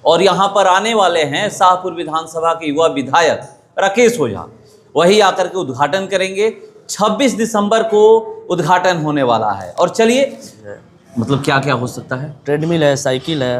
और यहाँ पर आने वाले हैं शाहपुर विधानसभा के युवा विधायक राकेश ओझा। वही आकर के उद्घाटन करेंगे। 26 दिसंबर को उद्घाटन होने वाला है। और चलिए, मतलब क्या क्या हो सकता है? ट्रेडमिल है, साइकिल है,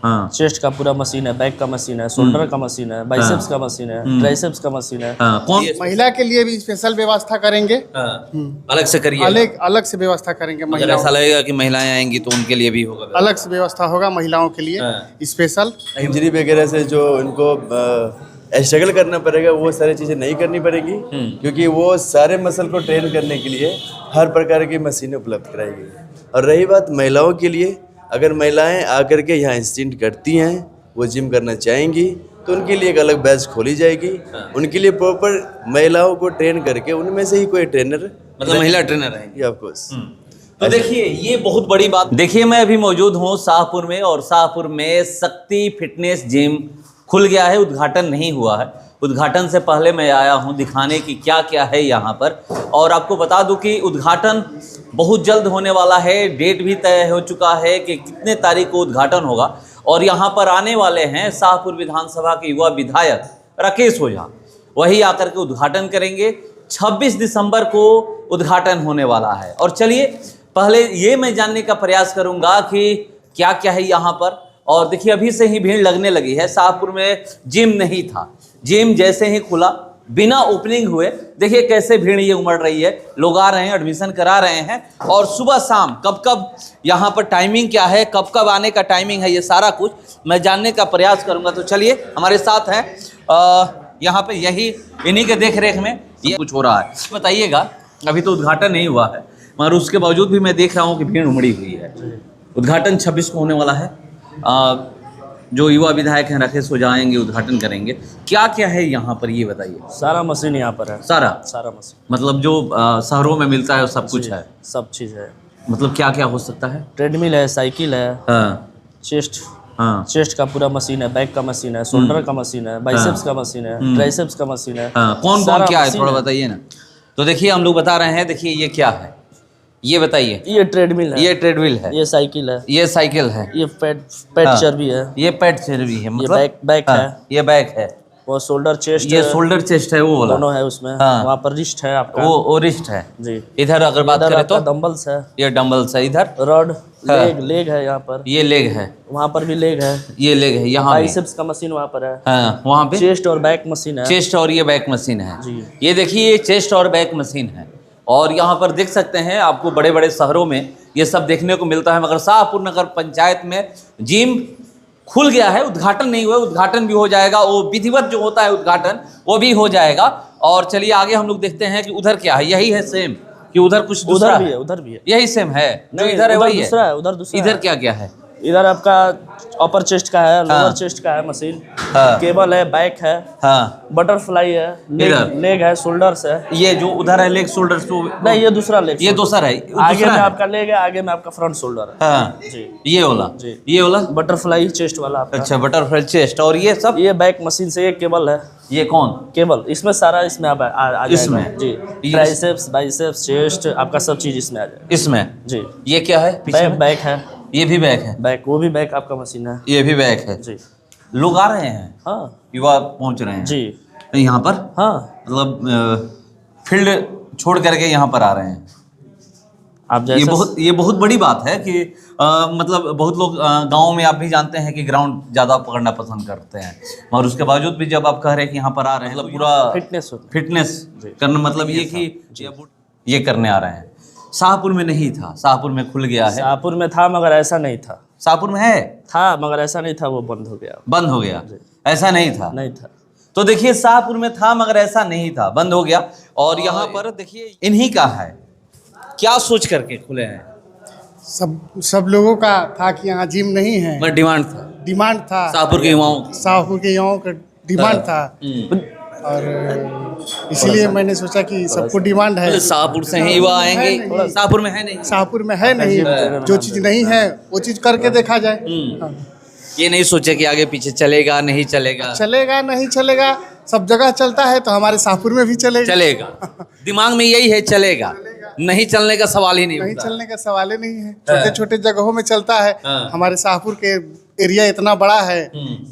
हाँ, चेस्ट का पूरा मशीन है, बैक का मशीन है, शोल्डर का मशीन है, बाइसेप्स का मशीन है, ट्राइसेप्स का मशीन है। कौन महिला के लिए भी स्पेशल व्यवस्था करेंगे। अलग से करिए? अलग से व्यवस्था करेंगे। अगर महिलाओं ऐसा लगेगा कि महिलाएं आएंगी तो उनके लिए भी होगा? अलग से व्यवस्था होगा महिलाओं के लिए स्पेशल। इंजरी वगैरह से जो इनको स्ट्रगल करना पड़ेगा वो सारी चीज़ें नहीं करनी पड़ेगी, क्योंकि वो सारे मसल को ट्रेन करने के लिए हर प्रकार की मशीनें उपलब्ध कराई गई। और रही बात महिलाओं के लिए, अगर महिलाएं आकर के यहाँ इंस्टिंक्ट करती हैं, वो जिम करना चाहेंगी तो उनके लिए एक अलग बैच खोली जाएगी। उनके लिए प्रॉपर महिलाओं को ट्रेन करके उनमें से ही कोई ट्रेनर, मतलब महिला ट्रेनर है ऑफकोर्स। तो देखिए, ये बहुत बड़ी बात। देखिए, मैं अभी मौजूद हूँ शाहपुर में, और शाहपुर में शक्ति फिटनेस जिम खुल गया है। उद्घाटन नहीं हुआ है। उद्घाटन से पहले मैं आया हूँ दिखाने की क्या क्या है यहाँ पर। और आपको बता दूँ कि उद्घाटन बहुत जल्द होने वाला है। डेट भी तय हो चुका है कि कितने तारीख को उद्घाटन होगा। और यहाँ पर आने वाले हैं शाहपुर विधानसभा के युवा विधायक राकेश ओझा। वही आकर के उद्घाटन करेंगे। 26 दिसंबर को उद्घाटन होने वाला है। और चलिए, पहले ये मैं जानने का प्रयास करूँगा कि क्या क्या है यहाँ पर। और देखिए, अभी से ही भीड़ लगने लगी है। शाहपुर में जिम नहीं था, जिम जैसे ही खुला, बिना ओपनिंग हुए देखिए कैसे भीड़ ये उमड़ रही है। लोग आ रहे हैं, एडमिशन करा रहे हैं। और सुबह शाम कब कब यहाँ पर टाइमिंग क्या है, कब कब आने का टाइमिंग है, ये सारा कुछ मैं जानने का प्रयास करूँगा। तो चलिए, हमारे साथ हैं यहाँ पे, यही इन्हीं के देख रेख में ये कुछ हो रहा है। बताइएगा, अभी तो उद्घाटन नहीं हुआ है, मगर उसके बावजूद भी मैं देख रहा हूँ कि भीड़ उमड़ी हुई है। उद्घाटन 26 को होने वाला है। जो युवा विधायक हैं राकेश ओझा आएंगे, उद्घाटन करेंगे। क्या क्या है यहाँ पर, ये बताइए। सारा मशीन यहाँ पर है। सारा मशीन, मतलब जो शहरों में मिलता है वो सब कुछ है? सब चीज़ है। मतलब क्या क्या हो सकता है? ट्रेडमिल है, साइकिल है, चेस्ट का पूरा मशीन है, बैक का मशीन है, शोल्डर का मशीन है, बाइसेप्स का मशीन है, ट्राइसेप्स का मशीन है। कौन कौन क्या है, थोड़ा बताइए ना। तो देखिए, हम लोग बता रहे हैं। देखिए, ये क्या है, ये बताइए। ये ट्रेडमिल है, ये ट्रेडमिल है, ये साइकिल है, ये साइकिल है, ये पेट चर्बी है, ये पेट चर्बी है, मतलब ये बैक है, ये बैक है, वो शोल्डर चेस्ट, ये शोल्डर चेस्ट है, वो वाला दोनों है उसमें। हाँ। वहाँ पर रिस्ट है आपका, वो रिस्ट है जी। इधर अगर बात करें तो डंबल्स है, ये डंबल्स है। इधर रॉड, लेग है यहाँ पर, ये लेग है, वहाँ पर भी लेग है, ये लेग है, यहाँ बाइसेप्स का मशीन वहाँ पर है, हाँ, वहाँ पे चेस्ट और बैक मशीन है। चेस्ट और ये बैक मशीन है जी। ये देखिए, ये चेस्ट और बैक मशीन है। और यहाँ पर देख सकते हैं, आपको बड़े बड़े शहरों में ये सब देखने को मिलता है, मगर शाहपुर नगर पंचायत में जिम खुल गया है। उद्घाटन नहीं हुआ, उद्घाटन भी हो जाएगा। वो विधिवत जो होता है उद्घाटन, वो भी हो जाएगा। और चलिए आगे हम लोग देखते हैं कि उधर क्या है। यही है सेम कि उधर कुछ दूसरा भी है? उधर भी है, यही सेम है जो नहीं, इधर है, वही दूसरा है। उधर दूसरा इधर क्या क्या है? इधर आपका अपर चेस्ट का है, लोअर चेस्ट का है मशीन, केबल है, बैक है, बटरफ्लाई है, लेग है, शोल्डर्स है। ये जो उधर है लेग शोल्डर्स, तो नहीं, ये दूसरा लेग, ये दूसरा है। आगे में आपका लेग है, आगे में आपका फ्रंट शोल्डर है। हाँ, जी, ये वाला जी, ये वाला बटरफ्लाई चेस्ट वाला आपका। अच्छा, बटरफ्लाई चेस्ट। और ये सब, ये बैक मशीन से एक केबल है। ये कौन केबल? इसमें सारा इसमें आप आ जाएगा इसमें? जी, ट्राइसेप्स, बाइसेप्स, चेस्ट, आपका सब चीज इसमें आ जाएगा। इसमें जी। ये क्या है पीछे में? बैक है, ये भी बैक है, बैक, वो भी बैक आपका मशीन है, ये भी बैक है जी। लोग आ रहे हैं, हाँ युवा पहुंच रहे हैं जी, यहाँ पर। हाँ, मतलब फील्ड छोड़ करके यहाँ पर आ रहे हैं। आप जैसे ये बहुत बड़ी बात है कि मतलब बहुत लोग गांव में, आप भी जानते हैं कि ग्राउंड ज़्यादा पकड़ना पसंद करते हैं, और उसके बावजूद भी जब आप कह रहे हैं कि यहाँ पर आ रहे हैं, मतलब पूरा फिटनेस करना, मतलब ये कि ये करने आ रहे हैं। शाहपुर में नहीं था, शाहपुर में खुल गया है। शाहपुर में था मगर ऐसा नहीं था। शाहपुर में है, था मगर ऐसा नहीं था, वो बंद हो गया। बंद हो गया, ऐसा नहीं था? नहीं था। तो देखिए, शाहपुर में था मगर ऐसा नहीं था, बंद हो गया। और यहाँ पर देखिए, इन्हीं का है। क्या सोच करके खुले हैं? सब लोगों का था कि यहाँ जिम नहीं है, मैं डिमांड था शाहपुर के युवाओं का डिमांड था। और इसीलिए मैंने सोचा कि सबको डिमांड है, शाहपुर से ही युवा आएंगे। शाहपुर में है नहीं, शाहपुर में है नहीं, जो चीज़ नहीं है वो चीज़ करके देखा जाए। ये नहीं सोचे कि आगे पीछे चलेगा नहीं चलेगा, चलेगा नहीं चलेगा, सब जगह चलता है तो हमारे शाहपुर में भी चलेगा। दिमाग में यही है, चलेगा, नहीं चलने का सवाल ही नहीं चलने का सवाल ही नहीं है। छोटे छोटे जगहों में चलता है, हमारे शाहपुर के एरिया इतना बड़ा है,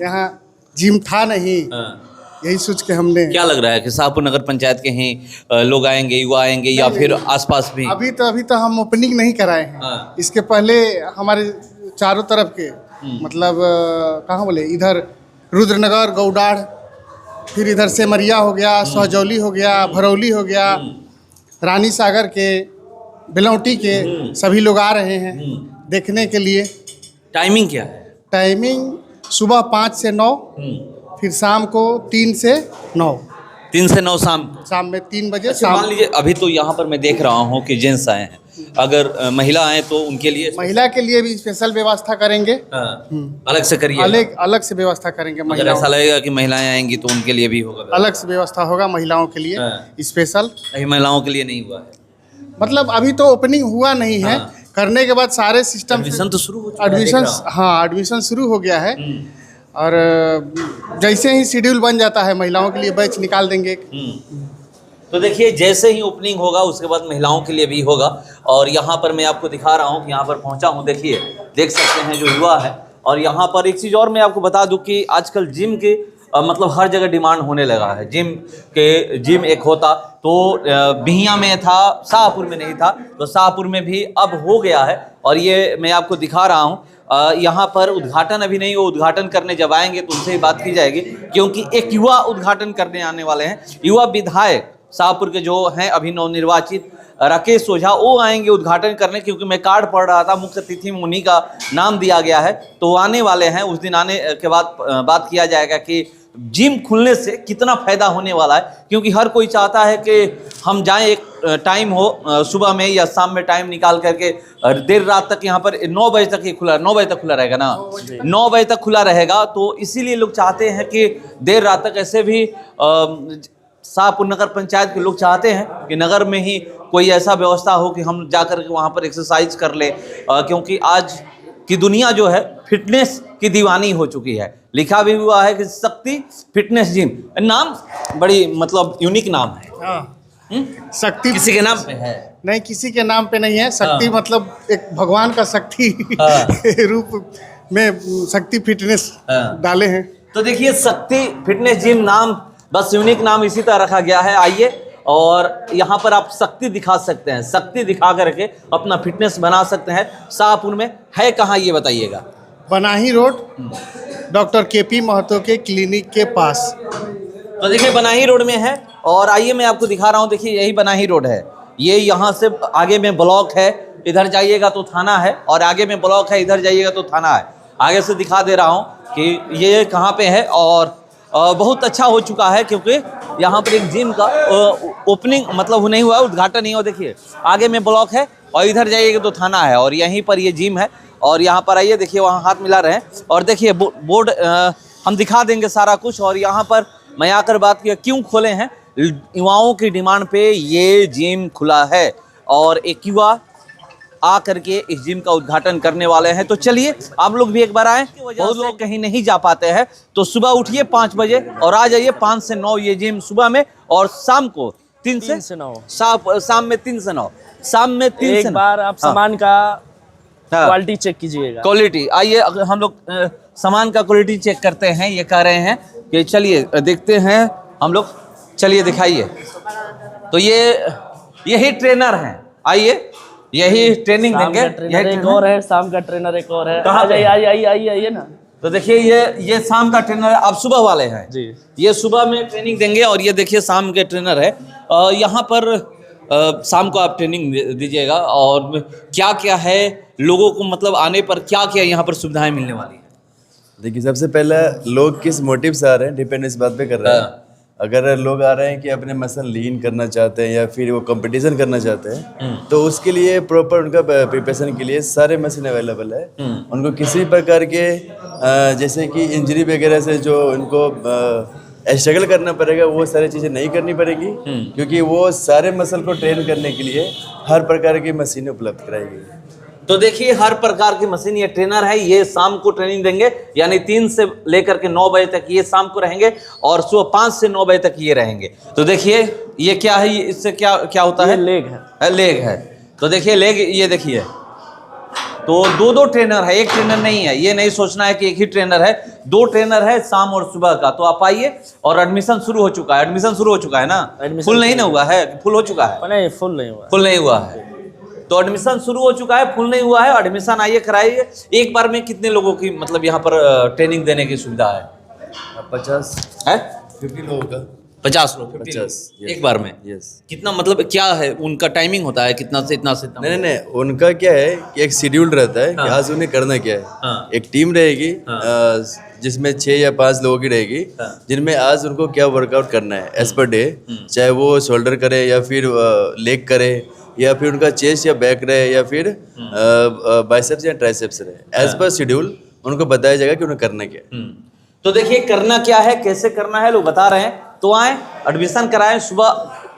यहाँ जिम था नहीं, यही सोच के हमने। क्या लग रहा है कि शाहपुर नगर पंचायत के ही लोग आएंगे, युवा आएंगे या फिर आसपास भी? अभी तो हम ओपनिंग नहीं कराए हैं। इसके पहले हमारे चारों तरफ के मतलब कहाँ बोले, इधर रुद्रनगर, गौडाढ़, फिर इधर सेमरिया हो गया, सहजौली हो गया, भरौली हो गया, रानी सागर के, बिलौटी के सभी लोग आ रहे हैं देखने के लिए। टाइमिंग क्या है? टाइमिंग सुबह 5 से 9, फिर शाम को 3 से 9। 3 से 9 शाम में 3 बजे। अच्छा, मान लीजिए अभी तो यहाँ पर मैं देख रहा हूँ कि जेंट्स आए हैं, अगर महिला आए तो उनके लिए? महिला के लिए भी स्पेशल व्यवस्था करेंगे। अलग से करिए? अलग से व्यवस्था करेंगे। अगर ऐसा लगेगा कि महिलाएं आएंगी तो उनके लिए भी होगा? अलग से व्यवस्था होगा महिलाओं के लिए स्पेशल। महिलाओं के लिए नहीं हुआ है मतलब अभी तो ओपनिंग हुआ नहीं है। करने के बाद सारे सिस्टम, एडमिशन तो शुरू हो चुका है। एडमिशन शुरू हो गया है और जैसे ही शेड्यूल बन जाता है महिलाओं के लिए बैच निकाल देंगे। तो देखिए जैसे ही ओपनिंग होगा उसके बाद महिलाओं के लिए भी होगा। और यहाँ पर मैं आपको दिखा रहा हूँ कि यहाँ पर पहुँचा हूँ, देखिए देख सकते हैं जो युवा है। और यहाँ पर एक चीज़ और मैं आपको बता दूँ कि आजकल जिम के मतलब हर जगह डिमांड होने लगा है। जिम एक होता तो बिहियां में था, शाहपुर में नहीं था, तो शाहपुर में भी अब हो गया है। और ये मैं आपको दिखा रहा हूँ, यहाँ पर उद्घाटन अभी नहीं हो, उद्घाटन करने जब आएंगे तो उनसे ही बात की जाएगी, क्योंकि एक युवा उद्घाटन करने आने वाले हैं। युवा विधायक शाहपुर के जो हैं अभी नवनिर्वाचित राकेश ओझा, वो आएंगे उद्घाटन करने, क्योंकि मैं कार्ड पढ़ रहा था, मुख्य अतिथि में उन्हीं का नाम दिया गया है, तो आने वाले हैं। उस दिन आने के बाद बात किया जाएगा कि जिम खुलने से कितना फ़ायदा होने वाला है, क्योंकि हर कोई चाहता है कि हम जाएं, एक टाइम हो सुबह में या शाम में टाइम निकाल करके देर रात तक। यहाँ पर 9 बजे तक ही खुला, 9 बजे तक खुला रहेगा ना, 9 बजे तक खुला रहेगा। तो इसीलिए लोग चाहते हैं कि देर रात तक, ऐसे भी शाहपुर नगर पंचायत के लोग चाहते हैं कि नगर में ही कोई ऐसा व्यवस्था हो कि हम जा कर के वहाँ पर एक्सरसाइज कर ले, क्योंकि आज की दुनिया जो है फिटनेस की दीवानी हो चुकी है। लिखा भी हुआ है कि शक्ति फिटनेस जिम, नाम बड़ी मतलब यूनिक नाम है। शक्ति किसी के नाम पे है नहीं, किसी के नाम पे नहीं है। शक्ति मतलब एक भगवान का शक्ति रूप में शक्ति फिटनेस डाले हैं। तो देखिए शक्ति फिटनेस जिम नाम बस यूनिक नाम इसी तरह रखा गया है। आइए और यहाँ पर आप शक्ति दिखा सकते हैं, शक्ति दिखा करके अपना फिटनेस बना सकते हैं। शाहपुर में है कहाँ ये बताइएगा? बनाही रोड, डॉक्टर KP महतो के क्लिनिक के पास। तो देखिए बनाही रोड में है। और आइए मैं आपको दिखा रहा हूँ, देखिए यही बनाही रोड है। ये यहाँ से आगे में ब्लॉक है, इधर जाइएगा तो थाना है, और आगे में ब्लॉक है, इधर जाइएगा तो थाना है। आगे से दिखा दे रहा हूँ कि ये कहाँ पे है। और बहुत अच्छा हो चुका है, क्योंकि यहाँ पर एक जिम का ओपनिंग मतलब नहीं हुआ, उद्घाटन नहीं हुआ। देखिए आगे में ब्लॉक है और इधर जाइएगा तो थाना है, और यहीं पर ये जिम है। और यहाँ पर आइए, देखिए वहाँ हाथ मिला रहे हैं, और देखिए बोर्ड हम दिखा देंगे सारा कुछ। और यहाँ पर मैं आकर बात किया क्यों खोले हैं, युवाओं की डिमांड पे ये जिम खुला है, और एक युवा आ करके इस जिम का उद्घाटन करने वाले हैं। तो चलिए आप लोग भी एक बार आएँ। बहुत लोग कहीं नहीं जा पाते हैं, तो सुबह उठिए 5 बजे और आ जाइए 5 से 9 ये जिम सुबह में, और शाम को 3 से 9 शाम में 3 से 9 शाम में 3 से 9। एक बार आप सामान का क्वालिटी चेक कीजिएगा। क्वालिटी आइए हम लोग सामान का क्वालिटी चेक करते हैं। ये कह रहे हैं कि चलिए देखते हैं हम लोग, चलिए दिखाइए। तो यही ट्रेनर हैं, आइए यही ट्रेनिंग देंगे। एक और है, शाम का ट्रेनर एक और है। कहाँ पे? आइए ना। तो देखिए ये शाम का ट्रेनर है, आप सुबह वाले हैं जी, ये सुबह में ट्रेनिंग देंगे। और ये देखिए शाम के ट्रेनर है। यहाँ पर शाम को आप ट्रेनिंग दीजिएगा। और क्या क्या है लोगों को मतलब आने पर क्या क्या यहाँ पर सुविधाएं मिलने वाली है? देखिए सबसे पहला, लोग किस मोटिव से आ रहे हैं डिपेंड इस बात पे कर रहे हैं। अगर लोग आ रहे हैं कि अपने मसल लीन करना चाहते हैं या फिर वो कंपटीशन करना चाहते हैं, तो उसके लिए प्रॉपर उनका प्रिपरेशन के लिए सारे मशीन अवेलेबल है। उनको किसी प्रकार के जैसे कि इंजरी वगैरह से जो उनको स्ट्रगल करना पड़ेगा, वो सारी चीज़ें नहीं करनी पड़ेगी, क्योंकि वो सारे मसल को ट्रेन करने के लिए हर प्रकार की मशीनें उपलब्ध कराई गई है। तो देखिए हर प्रकार की मशीन, ये ट्रेनर है, ये शाम को ट्रेनिंग देंगे, यानी 3 से लेकर के 9 बजे तक ये शाम को रहेंगे, और सुबह 5 से 9 बजे तक ये रहेंगे। तो देखिए ये क्या है, इससे क्या क्या होता है? लेग है। लेग है। तो देखिए लेग, ये देखिए तो दो दो ट्रेनर है, एक ट्रेनर नहीं है। ये नहीं सोचना है कि एक ही ट्रेनर है, दो ट्रेनर है शाम और सुबह का। तो आप आइए, और एडमिशन शुरू हो चुका है। एडमिशन शुरू हो चुका है ना? फुल नहीं ना हुआ है? फुल हो चुका है? नहीं, फुल नहीं हुआ। फुल नहीं हुआ है। तो एडमिशन शुरू हो चुका है, फुल नहीं हुआ है। एडमिशन आइए, कराइए। एक बार में कितने लोगों की मतलब यहाँ पर ट्रेनिंग देने की सुविधा है? 50 है 50 लोगों का 50 लोग 50 लोग एक बार में? यस। कितना मतलब क्या है उनका टाइमिंग होता है, कितना से इतना से इतना? नहीं, उनका क्या है कि एक शेड्यूल रहता है कि हाँ। आज उन्हें करना क्या है। हाँ। एक टीम रहेगी, हाँ। जिसमें 6 या 5 लोगों की रहेगी, हाँ। जिनमें आज उनको क्या वर्कआउट करना है एज पर डे, चाहे वो शोल्डर करे या फिर लेग करे या फिर उनका चेस्ट या बैक रहे या फिर बाइसेप्स या ट्राइसेप्स रहे। एज पर शेड्यूल उनको बताया जाएगा कि उन्हें करना क्या है। तो देखिए करना क्या है, कैसे करना है, लोग बता रहे हैं। तो आए, एडमिशन कराएं। सुबह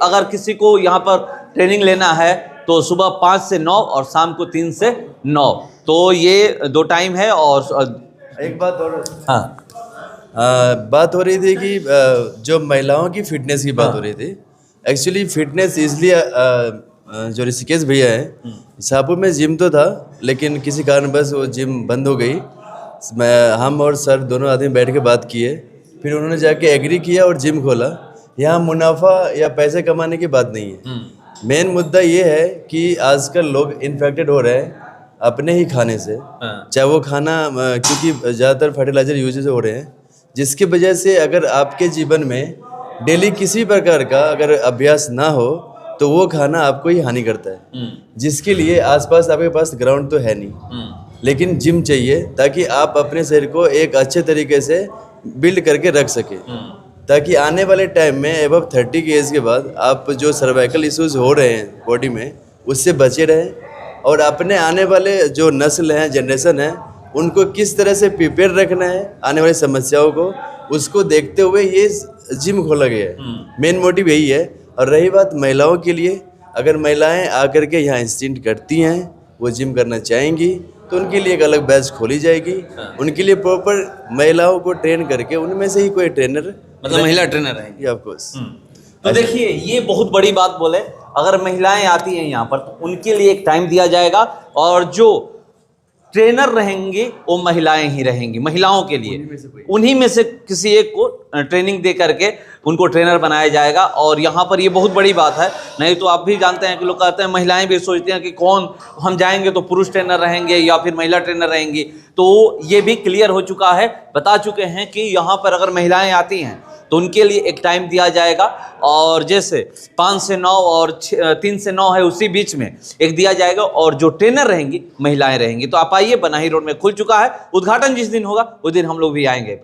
अगर किसी को यहाँ पर ट्रेनिंग लेना है तो सुबह 5 से 9 और शाम को 3 से 9। तो ये 2 टाइम है। और एक बात और हाँ, बात हो रही थी कि जो महिलाओं की फिटनेस की बात हो रही थी। एक्चुअली फिटनेस इसलिए जो ऋषिकेश भैया है, शाहपुर में जिम तो था, लेकिन किसी कारणवश वो जिम बंद हो गई। हम और सर दोनों आदमी बैठ के बात किए, फिर उन्होंने जाके एग्री किया और जिम खोला। यहाँ मुनाफा या पैसे कमाने की बात नहीं है। मेन मुद्दा ये है कि आजकल लोग इन्फेक्टेड हो रहे हैं अपने ही खाने से। चाहे वो खाना क्योंकि ज़्यादातर फर्टिलाइजर यूजेस हो रहे हैं, जिसकी वजह से अगर आपके जीवन में डेली किसी प्रकार का अगर अभ्यास ना हो तो वो खाना आपको ही हानि करता है। जिसके लिए आसपास आपके पास ग्राउंड तो है नहीं, लेकिन जिम चाहिए ताकि आप अपने शरीर को एक अच्छे तरीके से बिल्ड करके रख सके, ताकि आने वाले टाइम में एबव 30 की एज के बाद आप जो सर्वाइकल इश्यूज हो रहे हैं बॉडी में, उससे बचे रहें। और अपने आने वाले जो नस्ल हैं, जनरेशन है, उनको किस तरह से प्रिपेयर रखना है आने वाली समस्याओं को, उसको देखते हुए ये जिम खोला गया है। मेन मोटिव यही है। और रही बात महिलाओं के लिए, अगर महिलाएं आकर के यहाँ इंस्टिंक्ट करती हैं, वो जिम करना चाहेंगी, तो उनके लिए एक अलग बैच खोली जाएगी। उनके लिए प्रॉपर महिलाओं को ट्रेन करके उनमें से ही कोई ट्रेनर, मतलब महिला ट्रेनर रहेंगे ऑफ कोर्स। तो देखिए ये बहुत बड़ी बात बोले। अगर महिलाएं आती हैं यहाँ पर तो उनके लिए एक टाइम दिया जाएगा, और जो ट्रेनर रहेंगे वो महिलाएं ही रहेंगी। महिलाओं के लिए उन्हीं में से किसी एक को ट्रेनिंग दे करके उनको ट्रेनर बनाया जाएगा। और यहाँ पर ये बहुत बड़ी बात है। नहीं तो आप भी जानते हैं कि लोग कहते हैं, महिलाएं भी सोचती हैं कि कौन हम जाएंगे तो पुरुष ट्रेनर रहेंगे या फिर महिला ट्रेनर रहेंगी। तो ये भी क्लियर हो चुका है, बता चुके हैं कि यहाँ पर अगर महिलाएं आती हैं तो उनके लिए एक टाइम दिया जाएगा। और जैसे 5 से 9 और 3 से 9 है, उसी बीच में एक दिया जाएगा। और जो ट्रेनर रहेंगी महिलाएं रहेंगी। तो आप आइए, बनाही रोड में खुल चुका है। उद्घाटन जिस दिन होगा उस दिन हम लोग भी आएंगे।